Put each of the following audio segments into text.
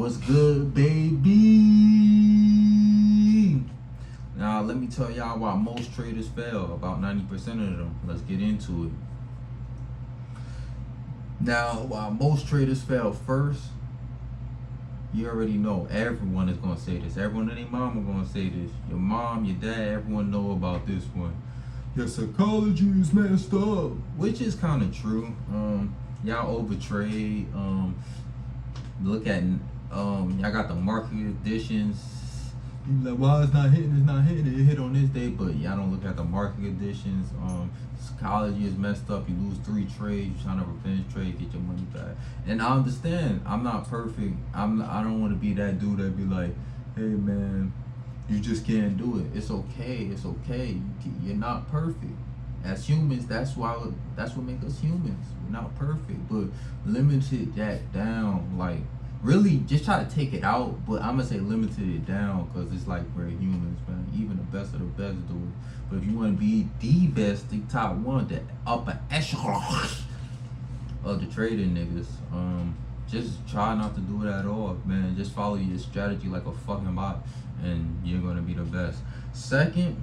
What's good, baby? Now, let me tell y'all why most traders fail. About 90% of them. Let's get into it. Now, why most traders fail first, you already know. Everyone is going to say this. Everyone and their mom are going to say this. Your mom, your dad, everyone know about this one. Your psychology is messed up. Which is kind of true. Y'all overtrade. Look at y'all got the market conditions. You like, why it's not hitting? It's not hitting. It hit on this day, but y'all don't look at the market conditions. Psychology is messed up. You lose 3 trades. You trying to revenge trade, get your money back. And I understand. I'm not perfect. I don't want to be that dude that be like, hey man, you just can't do it. It's okay. It's okay. You're not perfect. As humans, that's what makes us humans. We're not perfect, but limited that down. Like, really, just try to take it out. But I'm gonna say limited it down because it's like we're humans, man. Even the best of the best do it. But if you want to be the best, the top one, the upper echelon of the trading niggas, just try not to do it at all, man. Just follow your strategy like a fucking bot, and you're gonna be the best. Second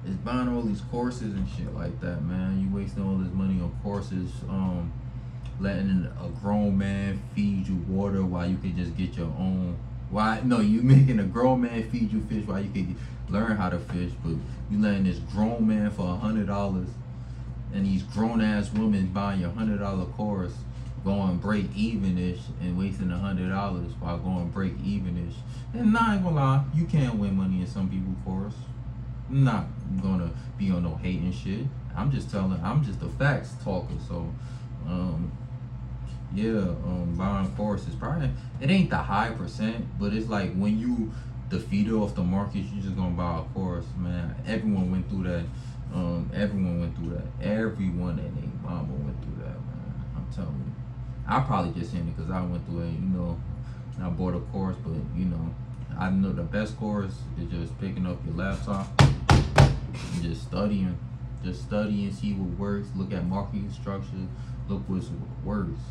is buying all these courses and shit like that, man. You wasting all this money on courses, letting a grown man feed you water while you can just get your own. Why? No, you making a grown man feed you fish while you can learn how to fish, but you letting this grown man for $100 and these grown ass women buying your $100 course going break even-ish and wasting $100 while going break even-ish. And I ain't gonna lie, you can't win money in some people's course. I'm not gonna be on no hating shit. I'm just the facts talker. So, buying courses probably it ain't the high percent, but it's like when you the feeder of the market, you just gonna buy a course, man. Everyone went through that. Everyone went through that. Everyone and their mama went through that, man. I'm telling you. I probably just saying it because I went through it, you know. I bought a course, but you know, I know the best course is just picking up your laptop and just studying. Just study and see what works. Look at marketing structure. Look what works.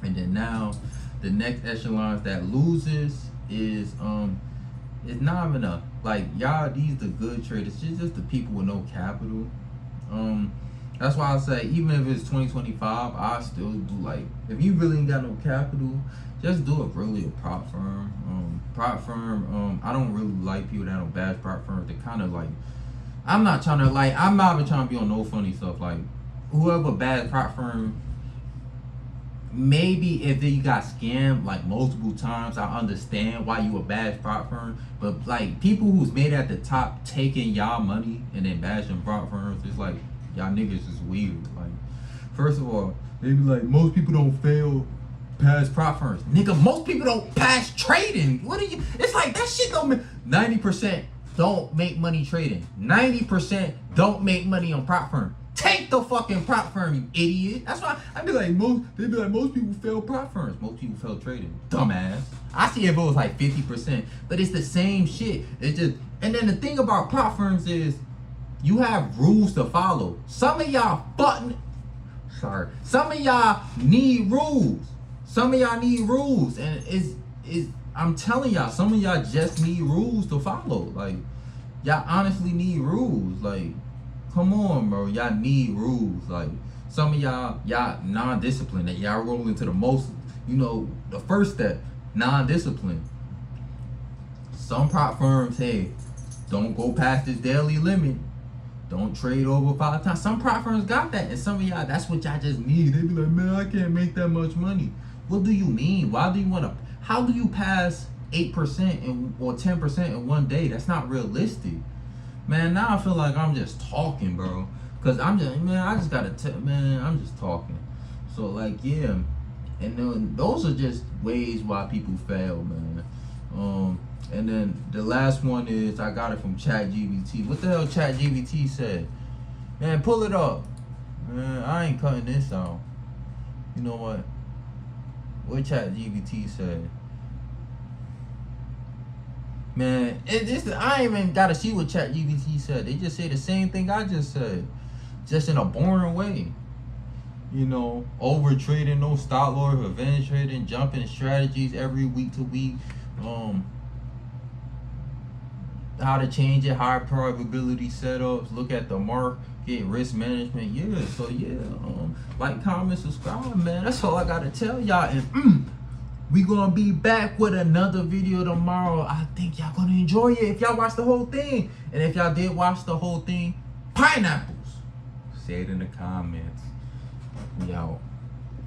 And then now, the next echelons that loses is it's not even like y'all. These the good traders. It's just the people with no capital. That's why I say even if it's 2025, I still do like if you really ain't got no capital, just do it really a prop firm. I don't really like people that don't bash prop firms. They kind of like. I'm not even trying to be on no funny stuff. Like whoever bad prop firm. Maybe if you got scammed like multiple times, I understand why you a bad prop firm. But like people who's made at the top taking y'all money and then bashing prop firms, it's like y'all niggas is weird. Like, first of all, they be like most people don't fail past prop firms. Nigga, most people don't pass trading. What are you? It's like that shit don't make 90% don't make money trading. 90% don't make money on prop firm. Take the fucking prop firm, you idiot. That's why they be like most people fail prop firms. Most people fail trading. Dumbass. I see if it was like 50%, but it's the same shit. It's just, and then the thing about prop firms is you have rules to follow. Some of y'all need rules. And I'm telling y'all, some of y'all just need rules to follow. Like, y'all honestly need rules. Like, come on, bro. Y'all need rules. Like, some of y'all non-disciplined. And y'all roll into the most, the first step, non-discipline. Some prop firms, hey, don't go past this daily limit. Don't trade over 5 times. Some prop firms got that. And some of y'all, that's what y'all just need. They be like, man, I can't make that much money. What do you mean? How do you pass 8% or 10% in one day? That's not realistic. Man, now I feel like I'm just talking, bro. Cause I'm just talking. So like, yeah. And then those are just ways why people fail, man. And then the last one is I got it from ChatGPT. What the hell ChatGPT said? Man, pull it up. Man, I ain't cutting this out. You know what? What ChatGPT said? Man, I ain't even gotta see what ChatGPT said. They just say the same thing I just said, just in a boring way. You know, over trading, no stop loss, revenge trading, jumping strategies every week to week. How to change it, high probability setups, look at the market, risk management. Yeah, so yeah, like, comment, subscribe, man. That's all I gotta tell y'all. And we gonna be back with another video tomorrow. I think y'all gonna enjoy it if y'all watch the whole thing. And if y'all did watch the whole thing, pineapples. Say it in the comments. We out.